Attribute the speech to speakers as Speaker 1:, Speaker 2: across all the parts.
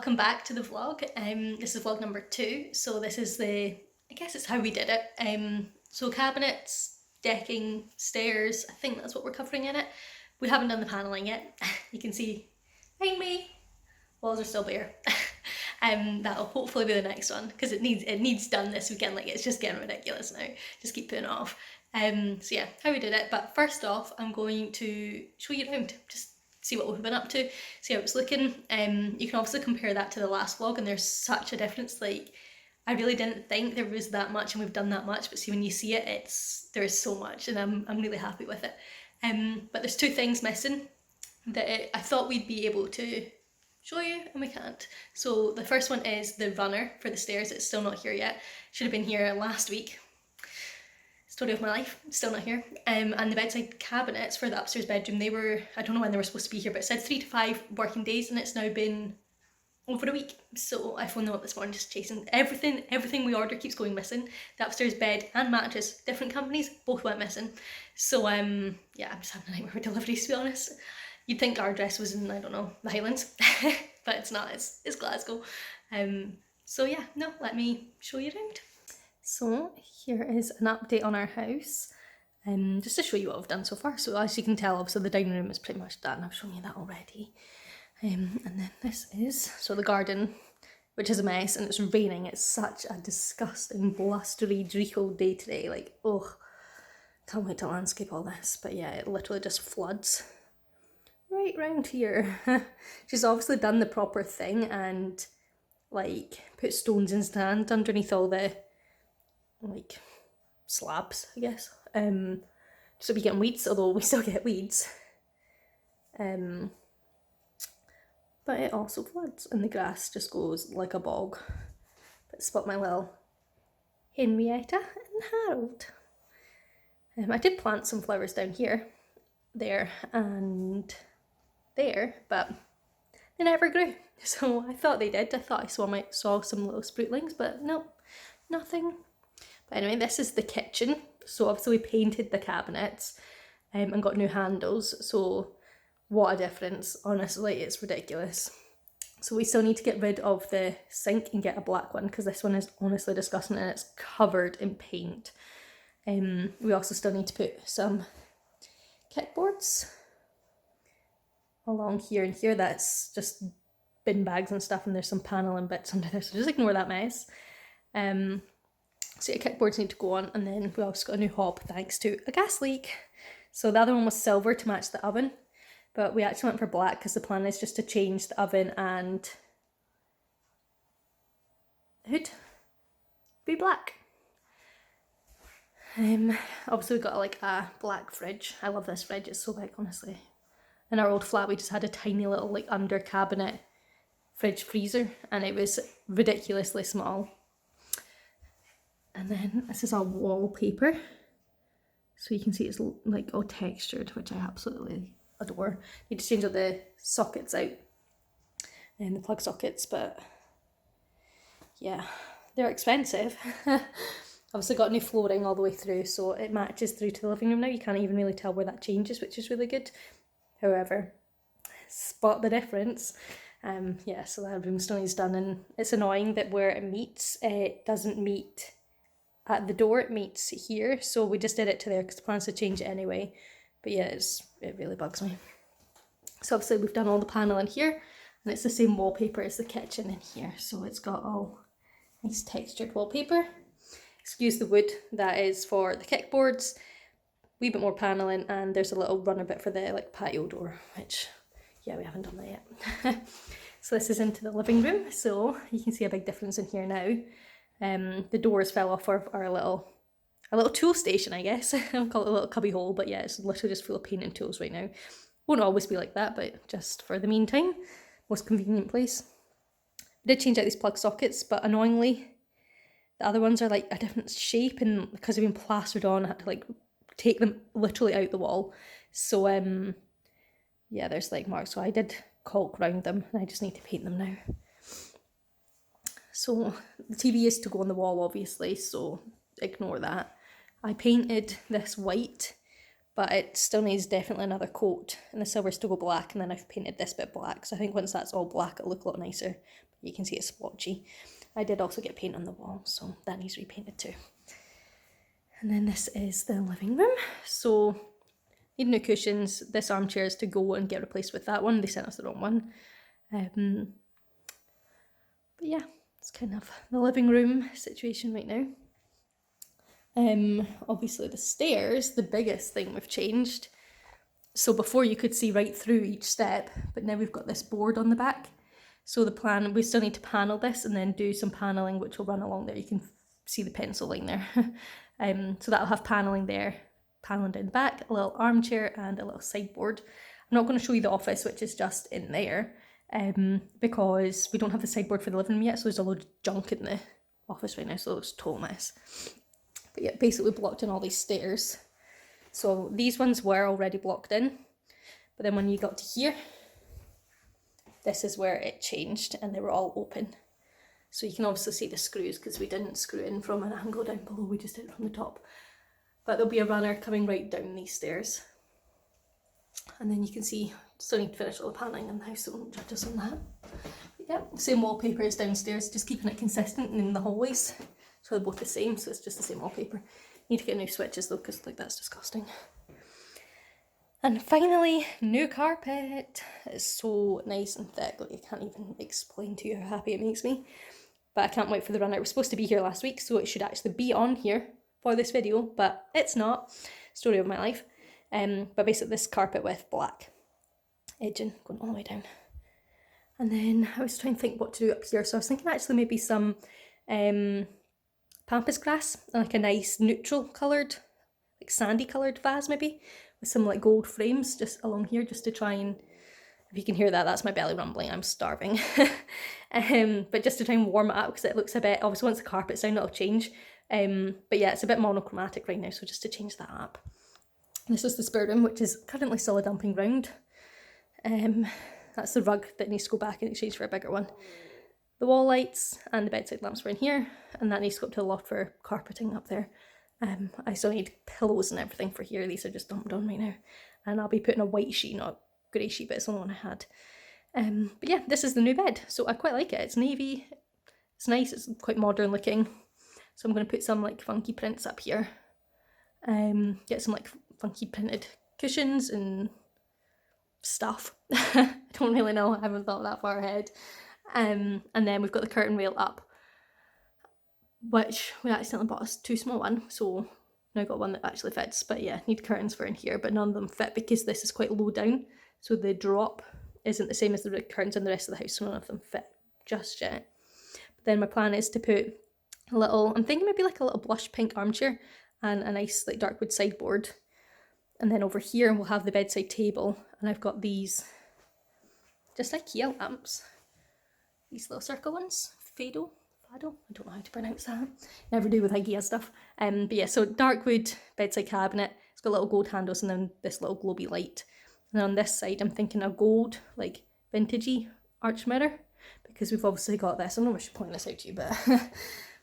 Speaker 1: welcome back to the vlog. This is vlog number 2, so this is I guess it's how we did it. So cabinets, decking, stairs, I think that's what we're covering in it. We haven't done the panelling yet. You can see behind me, walls are still bare. That'll hopefully be the next one, because it needs done this weekend. Like, it's just getting ridiculous now, just keep putting it off. So yeah, how we did it. But first off, I'm going to show you around, just see what we've been up to, see how it's looking. You can obviously compare that to the last vlog, and there's such a difference. Like, I really didn't think there was that much, and we've done that much, but see, when you see it, there is so much, and I'm really happy with it. But there's 2 things missing that I thought we'd be able to show you, and we can't. So the first one is the runner for the stairs. It's still not here yet. Should have been here last week. Story of my life, still not here. And the bedside cabinets for the upstairs bedroom, they were, I don't know when they were supposed to be here, but it said 3 to 5 working days, and it's now been over a week. So I phoned them up this morning, just chasing everything we order keeps going missing. The upstairs bed and mattress, different companies, both went missing. So yeah, I'm just having a nightmare with deliveries, to be honest. You'd think our address was in, I don't know, the Highlands, but it's not, it's Glasgow. So yeah, no, let me show you around. So here is an update on our house, just to show you what I've done so far. So as you can tell, obviously the dining room is pretty much done. I've shown you that already. And then this is, so the garden, which is a mess, and it's raining. It's such a disgusting, blustery, dreary day today. Like, oh, can't wait to landscape all this. But yeah, it literally just floods right round here. She's obviously done the proper thing and like put stones in stand underneath all the like slabs, I guess, so we get weeds, although we still get weeds, but it also floods and the grass just goes like a bog. But spot my little Henrietta and Harold. I did plant some flowers down here, there and there, but they never grew. So I thought they did. I thought I saw some little sproutlings, but no, nothing. But anyway, this is the kitchen. So obviously we painted the cabinets and got new handles. So what a difference. Honestly, it's ridiculous. So we still need to get rid of the sink and get a black one, because this one is honestly disgusting and it's covered in paint. We also still need to put some kickboards along here and here. That's just bin bags and stuff, and there's some paneling bits under there, so just ignore that mess. So your kickboards need to go on, and then we also got a new hob thanks to a gas leak. So the other one was silver to match the oven, but we actually went for black because the plan is just to change the oven and hood be black. Obviously we got like a black fridge. I love this fridge, it's so big, honestly. In our old flat we just had a tiny little like under cabinet fridge freezer, and it was ridiculously small. And then this is our wallpaper. So you can see it's like all textured, which I absolutely adore. Need to change all the sockets out and the plug sockets, but yeah, they're expensive. Obviously got new flooring all the way through, so it matches through to the living room now. You can't even really tell where that changes, which is really good. However, spot the difference. Yeah, so that room stone is done, and it's annoying that where it meets, it doesn't meet at the door, it meets here, so we just did it to there because the plan's to change it anyway. But yeah, it really bugs me. So obviously we've done all the paneling here, and it's the same wallpaper as the kitchen in here, so it's got all nice textured wallpaper. Excuse the wood, that is for the kickboards. Wee bit more paneling, and there's a little runner bit for the like patio door, which yeah, we haven't done that yet. So this is into the living room, so you can see a big difference in here now. The doors fell off our little tool station, I guess. I'll call it a little cubby hole, but yeah, it's literally just full of paint and tools right now. Won't always be like that, but just for the meantime, most convenient place. I did change out these plug sockets, but annoyingly, the other ones are like a different shape, and because they've been plastered on, I had to like take them literally out the wall. So yeah, there's like marks, so I did caulk around them, and I just need to paint them now. So the TV is to go on the wall, obviously, so ignore that. I painted this white, but it still needs definitely another coat, and the silver's to go black, and then I've painted this bit black, so I think once that's all black it'll look a lot nicer. You can see it's splotchy. I did also get paint on the wall, so that needs repainted too. And then this is the living room. So, need new cushions. This armchair is to go and get replaced with that one. They sent us the wrong one. But yeah, it's kind of the living room situation right now. Obviously the stairs, the biggest thing we've changed. So before you could see right through each step, but now we've got this board on the back. So the plan, we still need to panel this and then do some paneling which will run along there. You can see the pencil line there. So that'll have paneling there, paneling down the back, a little armchair and a little sideboard. I'm not going to show you the office, which is just in there, because we don't have the sideboard for the living room yet, so there's a load of junk in the office right now, so it's a total mess. But yeah, basically blocked in all these stairs. So these ones were already blocked in, but then when you got to here, this is where it changed and they were all open. So you can obviously see the screws because we didn't screw in from an angle down below, we just did it from the top. But there'll be a runner coming right down these stairs. And then you can see, still need to finish all the paneling in the house, so don't judge us on that. But yeah, same wallpaper as downstairs, just keeping it consistent in the hallways. So they're both the same, so it's just the same wallpaper. Need to get new switches though, because like that's disgusting. And finally, new carpet. It's so nice and thick, like I can't even explain to you how happy it makes me. But I can't wait for the run. It was supposed to be here last week, so it should actually be on here for this video, but it's not. Story of my life. But basically this carpet with black edging going all the way down. And then I was trying to think what to do up here, so I was thinking actually maybe some pampas grass, like a nice neutral coloured, like sandy coloured vase maybe, with some like gold frames just along here, just to try and, if you can hear that, that's my belly rumbling, I'm starving. But just to try and warm it up, because it looks a bit, obviously once the carpet's down it'll change. But yeah, it's a bit monochromatic right now, so just to change that up. This is the spare room, which is currently still a dumping ground. That's the rug that needs to go back in exchange for a bigger one. The wall lights and the bedside lamps were in here, and that needs to go up to the loft for carpeting up there. I still need pillows and everything for here. These are just dumped on right now. And I'll be putting a white sheet, not grey sheet, but it's the only one I had. But yeah, this is the new bed. So I quite like it. It's navy. It's nice. It's quite modern looking. So I'm going to put some like funky prints up here. Get some like funky printed cushions and stuff. I don't really know. I haven't thought that far ahead. And then we've got the curtain rail up, which we accidentally bought a too small one, so now got one that actually fits. But yeah, need curtains for in here, but none of them fit because this is quite low down, so the drop isn't the same as the curtains in the rest of the house, so none of them fit just yet. But then my plan is to put a little, I'm thinking maybe like a little blush pink armchair and a nice like dark wood sideboard. And then over here we'll have the bedside table, and I've got these just IKEA lamps. These little circle ones, Fado, I don't know how to pronounce that. Never do with IKEA stuff. But yeah, so dark wood bedside cabinet. It's got little gold handles and then this little globy light. And on this side, I'm thinking a gold, like vintagey arch mirror, because we've obviously got this. I don't know if I should point this out to you, but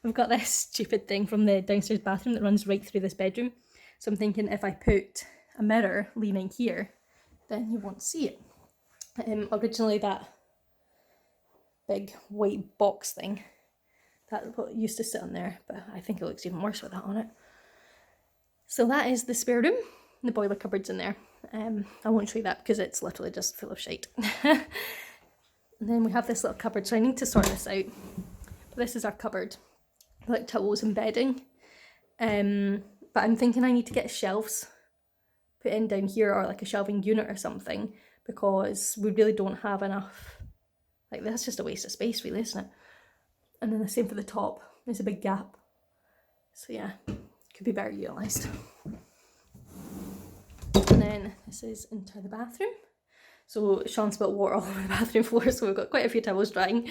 Speaker 1: we've got this stupid thing from the downstairs bathroom that runs right through this bedroom. So I'm thinking if I put a mirror leaning here, then you won't see it. Originally that big white box thing, that used to sit on there, but I think it looks even worse with that on it. So that is the spare room. The boiler cupboard's in there. I won't show you that because it's literally just full of shite. And then we have this little cupboard, so I need to sort this out. But this is our cupboard, like towels and bedding. But I'm thinking I need to get shelves put in down here, or like a shelving unit or something, because we really don't have enough. Like, that's just a waste of space really, isn't it? And then the same for the top. There's a big gap. So yeah, could be better utilised. And then this is into the bathroom. So Sean spilled water all over the bathroom floor, so we've got quite a few towels drying.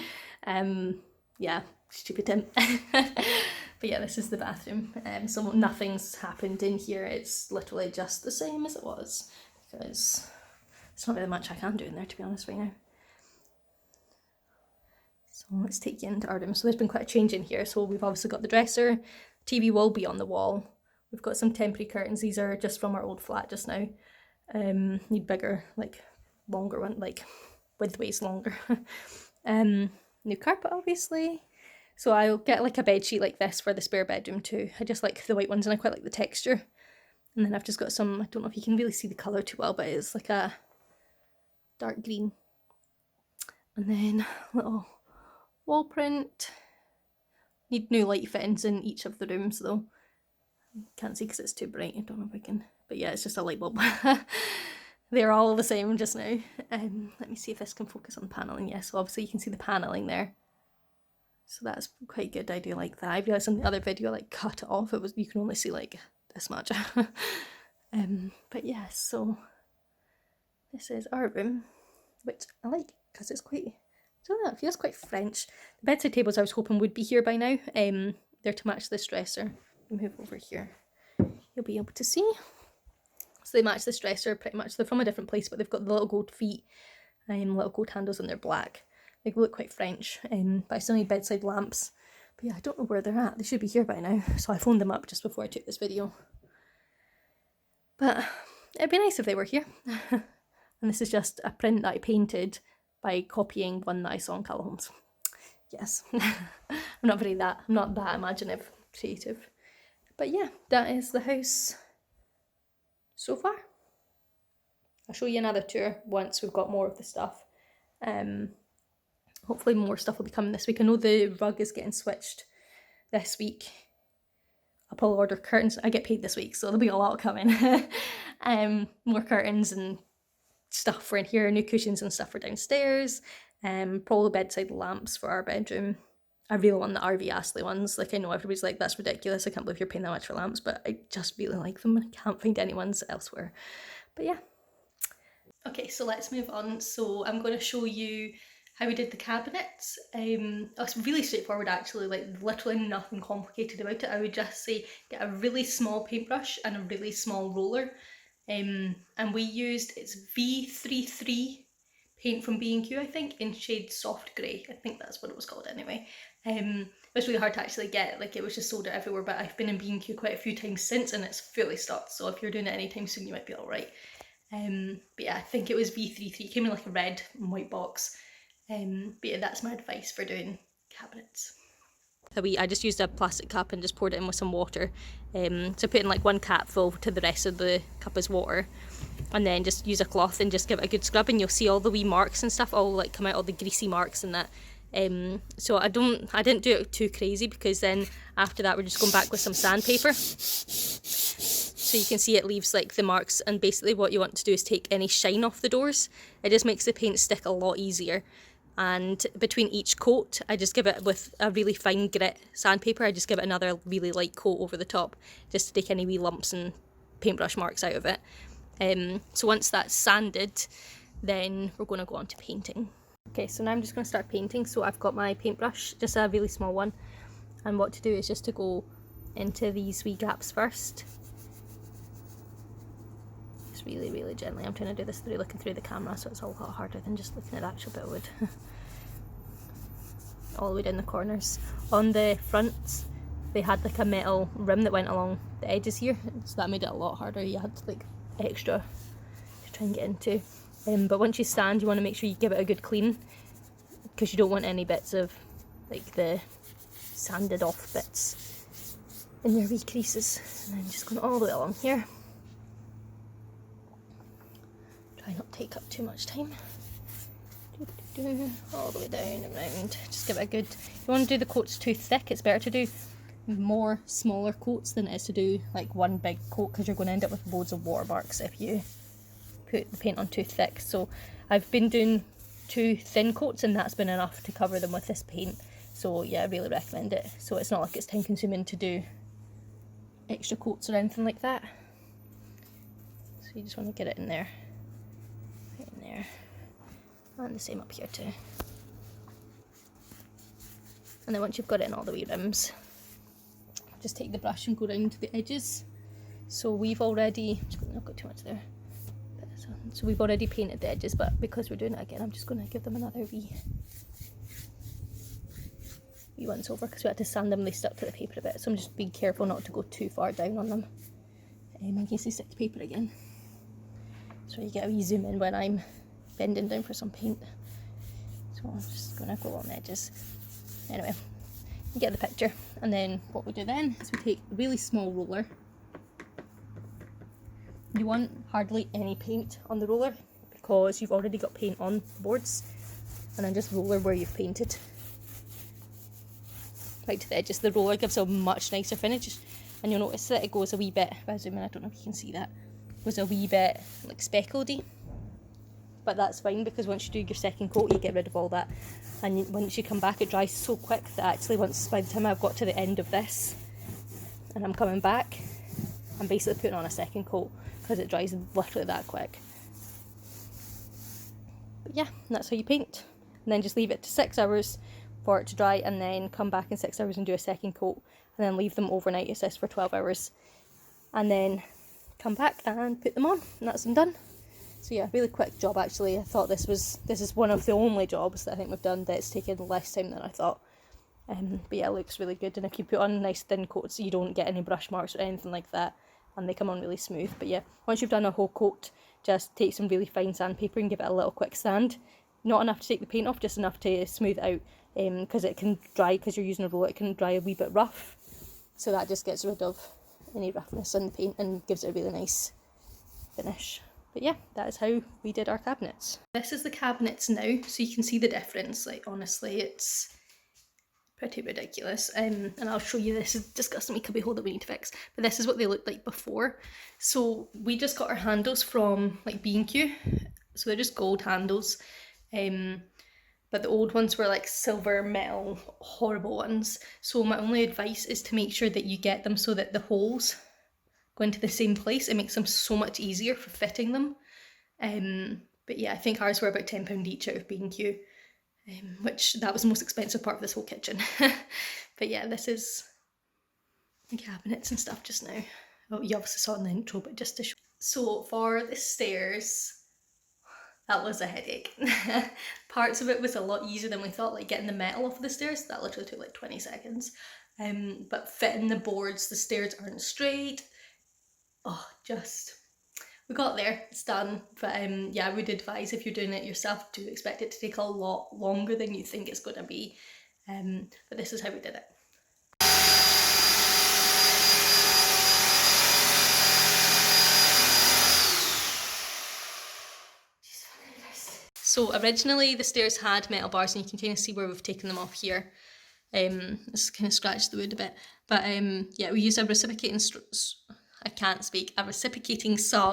Speaker 1: Yeah, stupid him. But yeah, this is the bathroom. So nothing's happened in here. It's literally just the same as it was, because there's not really much I can do in there, to be honest, right now. So let's take you into our room. So there's been quite a change in here. So we've obviously got the dresser, TV will be on the wall. We've got some temporary curtains. These are just from our old flat just now. Need bigger, like longer one, like widthways longer. New carpet obviously. So I'll get like a bed sheet like this for the spare bedroom too. I just like the white ones and I quite like the texture. And then I've just got some, I don't know if you can really see the colour too well, but it's like a dark green. And then little wall print. Need new light fittings in each of the rooms though. Can't see because it's too bright. I don't know if I can, but yeah, it's just a light bulb. They're all the same just now. Let me see if this can focus on the panelling. Yeah, so obviously you can see the panelling there. So that's quite good. I do like that. I realised in the other video I like cut it off. It was, you can only see like this much. But yeah, so this is our room, which I like because it's quite, I don't know, it feels quite French. The bedside tables I was hoping would be here by now. They're to match this dresser. Move over here. You'll be able to see. So they match this dresser pretty much. They're from a different place, but they've got the little gold feet, little gold handles, and they're black. They look quite French, but I still need bedside lamps. But yeah, I don't know where they're at. They should be here by now. So I phoned them up just before I took this video. But it'd be nice if they were here. And this is just a print that I painted by copying one that I saw in Callaghan's. Yes. I'm not that imaginative, creative. But yeah, that is the house so far. I'll show you another tour once we've got more of the stuff. Hopefully more stuff will be coming this week. I know the rug is getting switched this week. I'll probably order curtains. I get paid this week, so there'll be a lot coming. More curtains and stuff for in here, new cushions and stuff for downstairs. Probably bedside lamps for our bedroom. I really want the RV Astley ones. Like, I know everybody's like, that's ridiculous, I can't believe you're paying that much for lamps, but I just really like them and I can't find any ones elsewhere. But yeah. Okay, so let's move on. So I'm going to show you how we did the cabinets. It's really straightforward actually, like literally nothing complicated about it. I would just say get a really small paintbrush and a really small roller. And we used, it's V33 paint from B&Q, I think, in shade soft grey. I think that's what it was called anyway. It was really hard to actually get, like it was just sold out everywhere, but I've been in B&Q quite a few times since and it's fully stocked, so if you're doing it anytime soon you might be alright. But yeah, I think it was V33, it came in like a red and white box. But yeah, that's my advice for doing cabinets. I just used a plastic cup and just poured it in with some water. So put in like one capful to the rest of the cup as water. And then just use a cloth and just give it a good scrub and you'll see all the wee marks and stuff all like come out, all the greasy marks and that. So I didn't do it too crazy because then after that we're just going back with some sandpaper. So you can see it leaves like the marks, and basically what you want to do is take any shine off the doors. It just makes the paint stick a lot easier. And between each coat I just give it with a really fine grit sandpaper, I just give it another really light coat over the top just to take any wee lumps and paintbrush marks out of it. So once that's sanded, then we're going to go on to painting. Okay, so now I'm just going to start painting. So I've got my paintbrush, just a really small one, and what to do is just to go into these wee gaps first. Just really, really gently. I'm trying to do this through looking through the camera, so it's a lot harder than just looking at the actual bit of wood. All the way down the corners. On the fronts, they had like a metal rim that went along the edges here, so that made it a lot harder. You had to like extra to try and get into. But once you stand, you want to make sure you give it a good clean, because you don't want any bits of like the sanded off bits in your wee creases. And then just going all the way along here. Try not to take up too much time. All the way down and round. Just give it a good, you want to do the coats too thick, it's better to do more smaller coats than it is to do like one big coat, because you're going to end up with loads of watermarks if you put the paint on too thick. So I've been doing 2 thin coats and that's been enough to cover them with this paint. So yeah, I really recommend it. So it's not like it's time consuming to do extra coats or anything like that. So you just want to get it in there, right in there, and the same up here too. And then once you've got it in all the wee rims, just take the brush and go down to the edges. So we've already, I've got too much there. So we've already painted the edges, but because we're doing it again, I'm just going to give them another wee wee ones over because we had to sand them, they stuck to the paper a bit, so I'm just being careful not to go too far down on them in case they stick to paper again. So you get a wee zoom in when I'm bending down for some paint. So I'm just going to go along the edges. Anyway, you get the picture. And then what we do then is we take a really small roller. You want hardly any paint on the roller because you've already got paint on the boards. And then just roller where you've painted. Right to the edges. The roller gives a much nicer finish. And you'll notice that it goes a wee bit, if I zoom in, I don't know if you can see that, it goes a wee bit like speckledy. But that's fine because once you do your second coat, you get rid of all that. And once you come back, it dries so quick that actually by the time I've got to the end of this and I'm coming back, I'm basically putting on a second coat because it dries literally that quick. But yeah, that's how you paint. And then just leave it to 6 hours for it to dry, and then come back in 6 hours and do a second coat, and then leave them overnight, it says, for 12 hours. And then come back and put them on, and that's them done. So yeah, really quick job actually. I thought this is one of the only jobs that I think we've done that's taken less time than I thought. But yeah, it looks really good, and if you put on nice thin coats, you don't get any brush marks or anything like that, and they come on really smooth. But yeah, once you've done a whole coat, just take some really fine sandpaper and give it a little quick sand. Not enough to take the paint off, just enough to smooth it out, because it can dry, because you're using a roller, it can dry a wee bit rough. So that just gets rid of any roughness on the paint and gives it a really nice finish. But yeah, that is how we did our cabinets. This is the cabinets now, so you can see the difference. Like, honestly, it's pretty ridiculous. And I'll show you, this is disgusting, we could be hole that we need to fix. But this is what they looked like before. So we just got our handles from like B&Q. So they're just gold handles. But the old ones were like silver metal, horrible ones. So my only advice is to make sure that you get them so that the holes go into the same place. It makes them so much easier for fitting them. But yeah, I think ours were about £10 each out of B&Q, which that was the most expensive part of this whole kitchen. But yeah, this is the cabinets and stuff just now. Oh, you obviously saw it in the intro, but just to show. So for the stairs, that was a headache. Parts of it was a lot easier than we thought, like getting the metal off the stairs, that literally took like 20 seconds. But fitting the boards, the stairs aren't straight. Oh, we got there, it's done. But yeah, I would advise if you're doing it yourself to expect it to take a lot longer than you think it's going to be. But this is how we did it. So originally the stairs had metal bars, and you can kind of see where we've taken them off here. This kind of scratched the wood a bit. But yeah, we used a reciprocating saw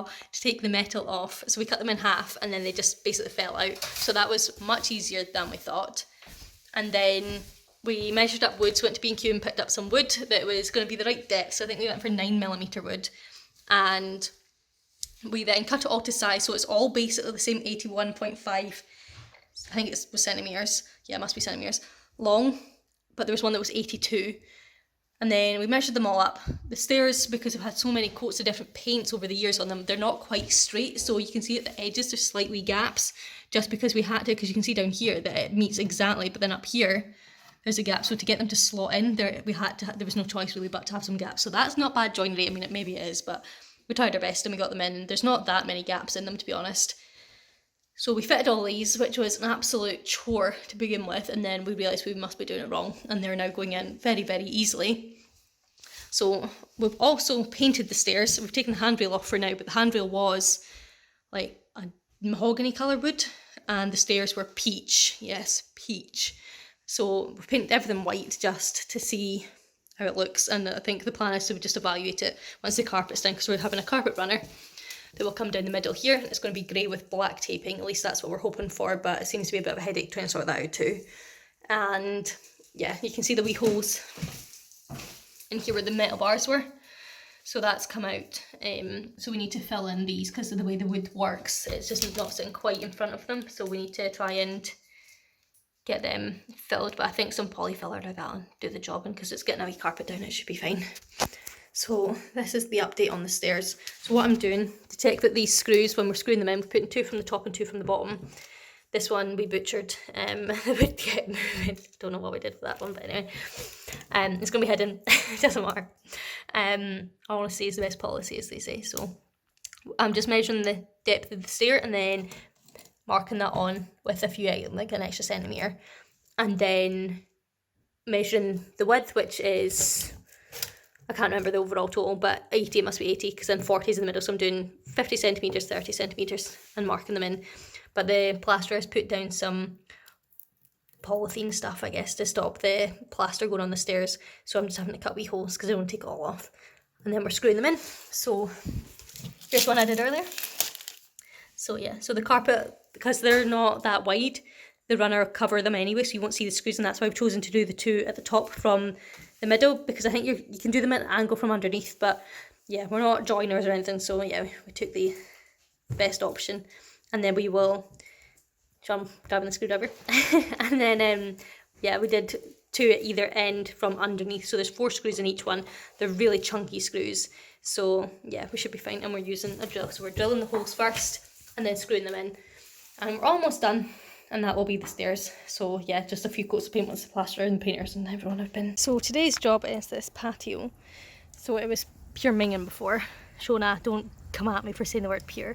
Speaker 1: to take the metal off. So we cut them in half, and then they just basically fell out. So that was much easier than we thought. And then we measured up wood, so went to B&Q and picked up some wood that was going to be the right depth. So I think we went for 9mm wood. And we then cut it all to size, so it's all basically the same 81.5, I think it was centimetres, yeah, it must be centimetres, long, but there was one that was 82. And then we measured them all up. The stairs, because we've had so many coats of different paints over the years on them, they're not quite straight, so you can see at the edges there's slightly gaps, just because we had to, because you can see down here that it meets exactly, but then up here there's a gap, so to get them to slot in, there was no choice really but to have some gaps. So that's not bad joinery, I mean, maybe it is, but we tried our best and we got them in. There's not that many gaps in them, to be honest. So we fitted all these, which was an absolute chore to begin with, and then we realised we must be doing it wrong, and they're now going in very, very easily. So we've also painted the stairs. We've taken the handrail off for now, but the handrail was like a mahogany colour wood, and the stairs were peach. Yes, peach. So we've painted everything white just to see how it looks, and I think the plan is to just evaluate it once the carpet's done, because we're having a carpet runner that will come down the middle here. It's going to be grey with black taping, at least that's what we're hoping for, but it seems to be a bit of a headache trying to sort that out too. And yeah, you can see the wee holes in here where the metal bars were, so that's come out. So we need to fill in these because of the way the wood works, it's just not sitting quite in front of them, so we need to try and get them filled, but I think some polyfiller like that will do the job, and because it's getting a wee carpet down, it should be fine. So this is the update on the stairs. So what I'm doing to check that these screws, when we're screwing them in, we're putting 2 from the top and 2 from the bottom, This one we butchered. The wood kept moving. Don't know what we did for that one, but anyway. It's going to be hidden. It doesn't matter. Honesty is the best policy, as they say. So I'm just measuring the depth of the stair and then marking that on with a few, like an extra centimetre. And then measuring the width, which is, I can't remember the overall total, but 80, it must be 80, because then 40 is in the middle, so I'm doing 50 centimetres, 30 centimetres, and marking them in. But the plasterer has put down some polythene stuff, I guess, to stop the plaster going on the stairs, so I'm just having to cut wee holes, because I don't take it all off. And then we're screwing them in. So here's one I did earlier. So yeah, so the carpet, because they're not that wide, the runner cover them anyway, so you won't see the screws, and that's why I've chosen to do the two at the top from the middle, because I think you can do them at an angle from underneath. But yeah, we're not joiners or anything, so yeah, we took the best option. And then we will, John grabbing the screwdriver, and then yeah, we did two at either end from underneath, so there's 4 screws in each one. They're really chunky screws, so yeah, we should be fine. And we're using a drill, so we're drilling the holes first and then screwing them in, and we're almost done. And that will be the stairs. So yeah, just a few coats of paint once the plasterer and painters and everyone have been. So today's job is this patio. So it was pure minging before. Shona, don't come at me for saying the word pure.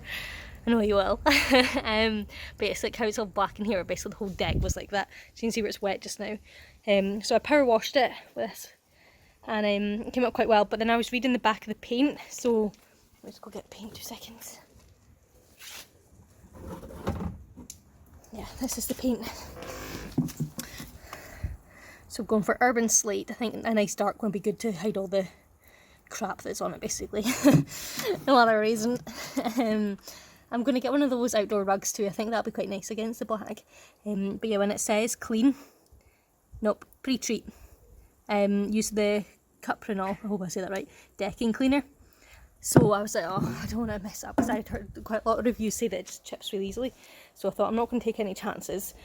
Speaker 1: I know you will. But it's like how it's all black in here. Basically the whole deck was like that. So you can see where it's wet just now. So I power washed it with this, and it came out quite well. But then I was reading the back of the paint. So let's go get paint, 2 seconds. Yeah, this is the paint. So going for urban slate. I think a nice dark one would be good to hide all the crap that's on it, basically. No other reason. I'm going to get one of those outdoor rugs too. I think that'll be quite nice against the black. But yeah, when it says clean, nope, pre-treat. Use the Cuprinrol, I hope I say that right, decking cleaner. So I was like, oh, I don't want to mess up, because I heard quite a lot of reviews say that it just chips really easily. So I thought I'm not going to take any chances.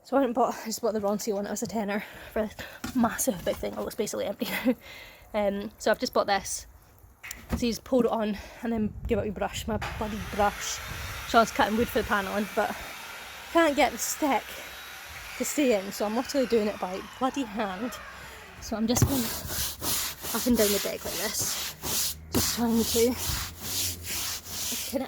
Speaker 1: So I just bought the Roncy one. It was a tenner for this massive big thing. Oh, it's basically empty now. So I've just bought this. So you just pour it on and then give it a wee brush. My bloody brush. Sean's cutting wood for the paneling, but can't get the stick to stay in, so I'm literally doing it by bloody hand. So I'm just going up and down the deck like this. Just trying to,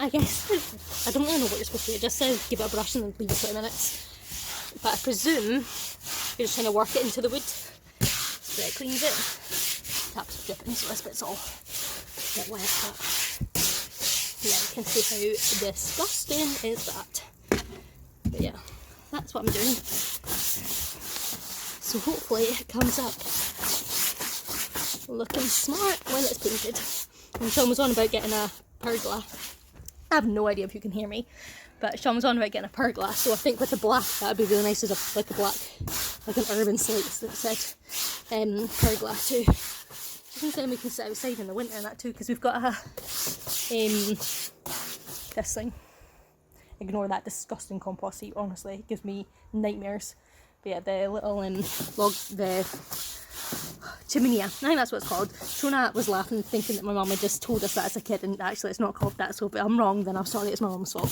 Speaker 1: I guess, I don't really know what you're supposed to do. It just says give it a brush and then leave it 20 minutes. But I presume you're just trying to work it into the wood so that it cleans it. Taps dripping, so this bit's all a bit wet, but yeah, you can see how disgusting is that. But yeah, that's what I'm doing. So hopefully it comes up looking smart when it's painted. And Sean was on about getting a pergola. I have no idea if you can hear me, but Sean was on about getting a pergola, so I think with the black that would be really nice as like a black, like an urban slate that said pergola too. I think then we can sit outside in the winter and that too, because we've got a this thing. Ignore that disgusting compost heap, honestly, it gives me nightmares. But yeah, the little log, the chimney, I think that's what it's called. Shona was laughing, thinking that my mum had just told us that as a kid, and actually it's not called that, so if I'm wrong, then I'm sorry, it's my mum's fault.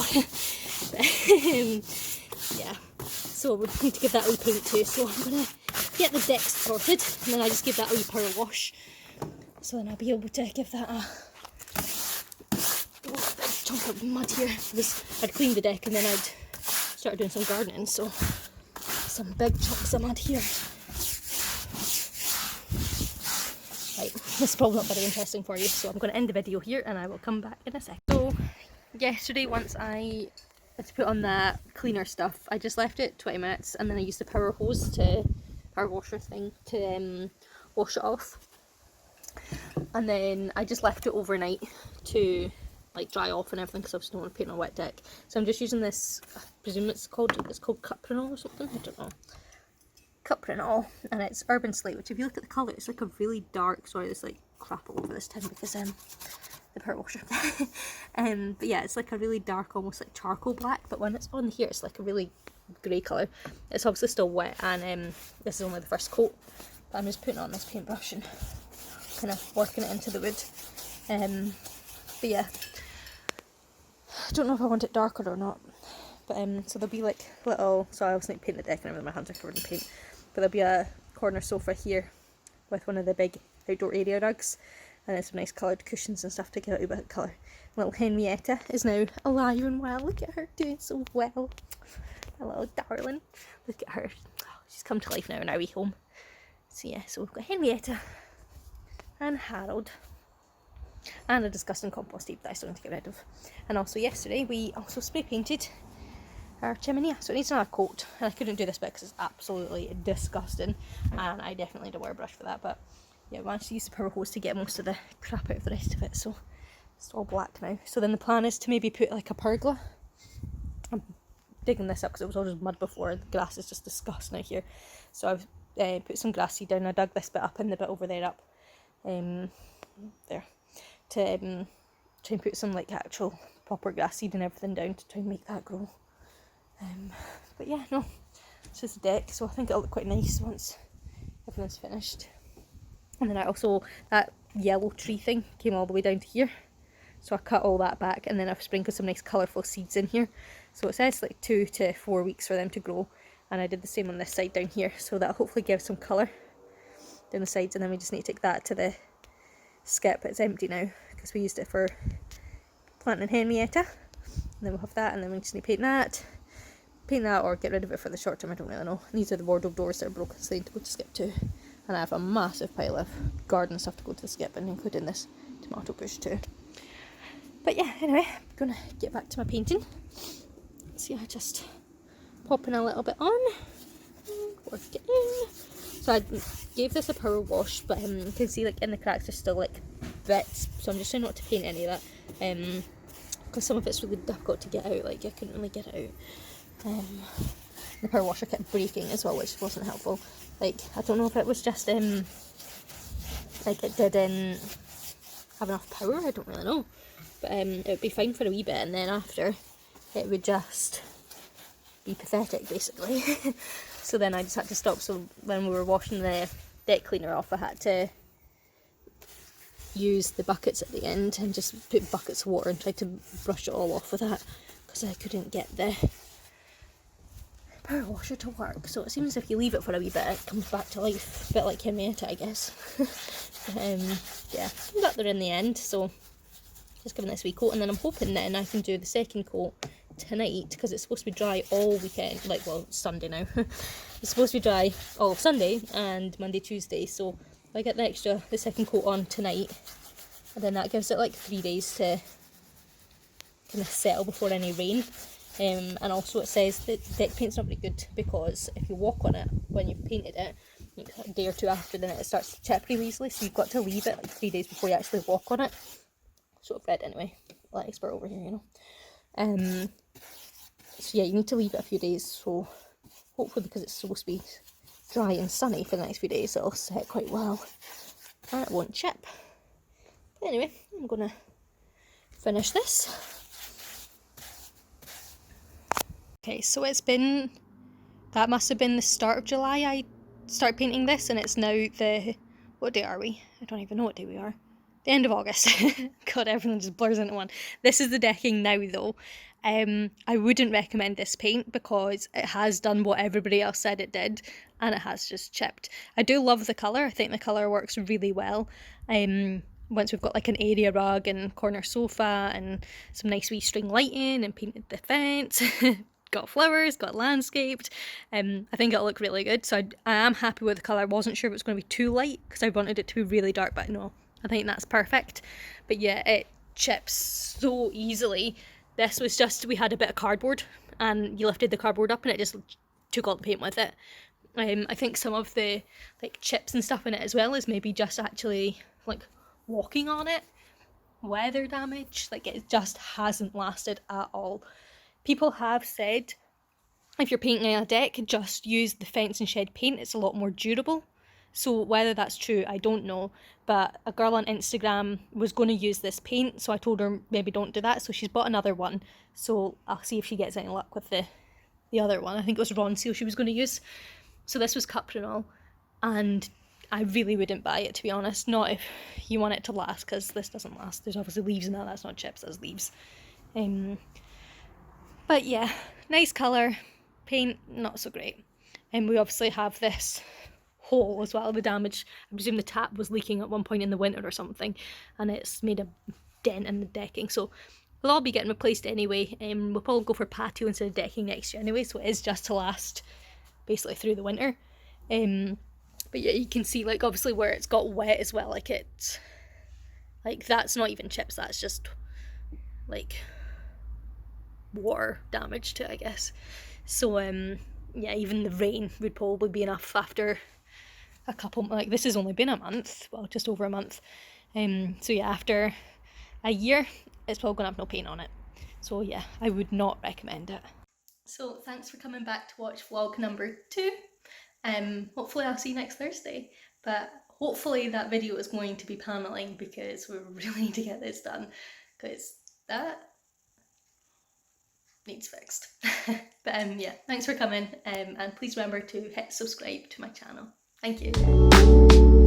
Speaker 1: Yeah, so we need to give that a wee paint too, so I'm going to get the deck sorted, and then I just give that a wee power wash, so then I'll be able to give that a chunk of mud here, because I'd cleaned the deck and then I'd started doing some gardening, so some big chunks of mud here. Right, this is probably not very interesting for you, so I'm going to end the video here and I will come back in a sec. So yesterday, once I had to put on that cleaner stuff, I just left it 20 minutes and then I used the power washer thing to wash it off. And then I just left it overnight to like dry off and everything, because I just don't want to paint on a wet deck. So I'm just using this, I presume it's called Cuprinrol or something, I don't know. Cuprinrol, and it's Urban Slate, which if you look at the colour, it's like a really dark, sorry there's like crap all over this tin because the power washer. But yeah, it's like a really dark, almost like charcoal black, but when it's on here it's like a really grey colour. It's obviously still wet, and this is only the first coat, but I'm just putting it on this paintbrush and kind of working it into the wood. But yeah, I don't know if I want it darker or not,
Speaker 2: But so there'll be like little, so I also need to paint the deck and everything, my hands are covered in paint, but there'll be a corner sofa here with one of the big outdoor area rugs, and there's some nice coloured cushions and stuff to give it a bit of colour. Little Henrietta is now alive and well. Look at her doing so well. A little darling. Look at her. Oh, she's come to life now in our wee home. So yeah, so we've got Henrietta and Harold. And a disgusting compost heap that I still need to get rid of. And also yesterday we also spray painted our chimney, so it needs another coat. And I couldn't do this bit because it's absolutely disgusting. And I definitely need a wire brush for that. But yeah, I managed to use the power hose to get most of the crap out of the rest of it. So it's all black now. So then the plan is to maybe put like a pergola. I'm digging this up because it was all just mud before. The grass is just disgusting out here. So I've put some grass seed down. I dug this bit up and the bit over there up. There. To try and put some like actual proper grass seed and everything down to try and make that grow. But yeah, no. It's just a deck, so I think it'll look quite nice once everything's finished. And then I also, that yellow tree thing came all the way down to here. So I cut all that back and then I've sprinkled some nice colourful seeds in here. So it says like 2 to 4 weeks for them to grow. And I did the same on this side down here. So that'll hopefully give some colour down the sides. And then we just need to take that to the skip. It's empty now because we used it for planting Henrietta. And then we'll have that, and then we just need to paint that or get rid of it for the short term, I don't really know. And these are the wardrobe doors that are broken, so they need to go to skip too. And I have a massive pile of garden stuff to go to the skip, and including this tomato bush too. But yeah, anyway, I'm gonna get back to my painting. See, I just popping a little bit on, work it in. So I gave this a power wash, but you can see like in the cracks there's still like bits, so I'm just trying not to paint any of that, because some of it's really difficult to get out. Like I couldn't really get it out. The power washer kept breaking as well, which wasn't helpful. Like I don't know if it was just like it didn't have enough power, I don't really know, but it would be fine for a wee bit, and then after it would just be pathetic basically. So then I just had to stop. So when we were washing the deck cleaner off, I had to use the buckets at the end and just put buckets of water and try to brush it all off with that, because I couldn't get the power washer to work. So it seems if you leave it for a wee bit it comes back to life, a bit like Henrietta, I guess. Yeah, got there in the end, so just giving this a wee coat, and then I'm hoping then I can do the second coat tonight, because it's supposed to be dry all weekend, like, well, Sunday now. It's supposed to be dry all of Sunday and Monday, Tuesday, so I get the second coat on tonight, and then that gives it like 3 days to kind of settle before any rain. And also it says that deck paint's not very good, because if you walk on it when you've painted it, like a day or two after, then it starts to chip really easily, so you've got to leave it like 3 days before you actually walk on it. So I've read anyway, like expert over here, you know. So yeah, you need to leave it a few days, so hopefully, because it's supposed to be dry and sunny for the next few days, it'll set quite well and it won't chip. But anyway, I'm gonna finish this. Okay, so that must have been the start of July I started painting this, and it's now what day are we? I don't even know what day we are. The end of August. God, everything just blurs into one. This is the decking now though. I wouldn't recommend this paint because it has done what everybody else said it did, and it has just chipped. I do love the colour. I think the colour works really well. Once we've got like an area rug and corner sofa and some nice wee string lighting and painted the fence, got flowers, got landscaped, I think it'll look really good. So I am happy with the colour. I wasn't sure if it was going to be too light because I wanted it to be really dark, but no, I think that's perfect. But yeah, it chips so easily. This was just, we had a bit of cardboard and you lifted the cardboard up and it just took all the paint with it. I think some of the like chips and stuff in it as well is maybe just actually like walking on it, weather damage. Like it just hasn't lasted at all. People have said if you're painting a deck, just use the fence and shed paint, it's a lot more durable. So whether that's true, I don't know, but a girl on Instagram was going to use this paint, so I told her maybe don't do that, so she's bought another one, so I'll see if she gets any luck with the other one. I think it was Ron Seal she was going to use. So this was Cuprinrol, and I really wouldn't buy it, to be honest, not if you want it to last, because this doesn't last. There's obviously leaves in that, that's not chips, that's leaves. But yeah,
Speaker 1: Nice colour, paint not so great. And we obviously have this hole as well, the damage. I presume the tap was leaking at one point in the winter or something, and it's made a dent in the decking. So they'll all be getting replaced anyway. We'll probably go for patio instead of decking next year anyway, so it is just to last basically through the winter. But yeah, you can see like obviously where it's got wet as well, like it's like that's not even chips, that's just like water damage to it, I guess. So yeah, even the rain would probably be enough after a couple, like this has only been a month, well just over a month. So yeah, after a year it's probably gonna have no paint on it. So yeah, I would not recommend it. So thanks for coming back to watch vlog number 2. Hopefully I'll see you next Thursday, but hopefully that video is going to be paneling because we really need to get this done because that needs fixed. But yeah, thanks for coming, and please remember to hit subscribe to my channel. Thank you.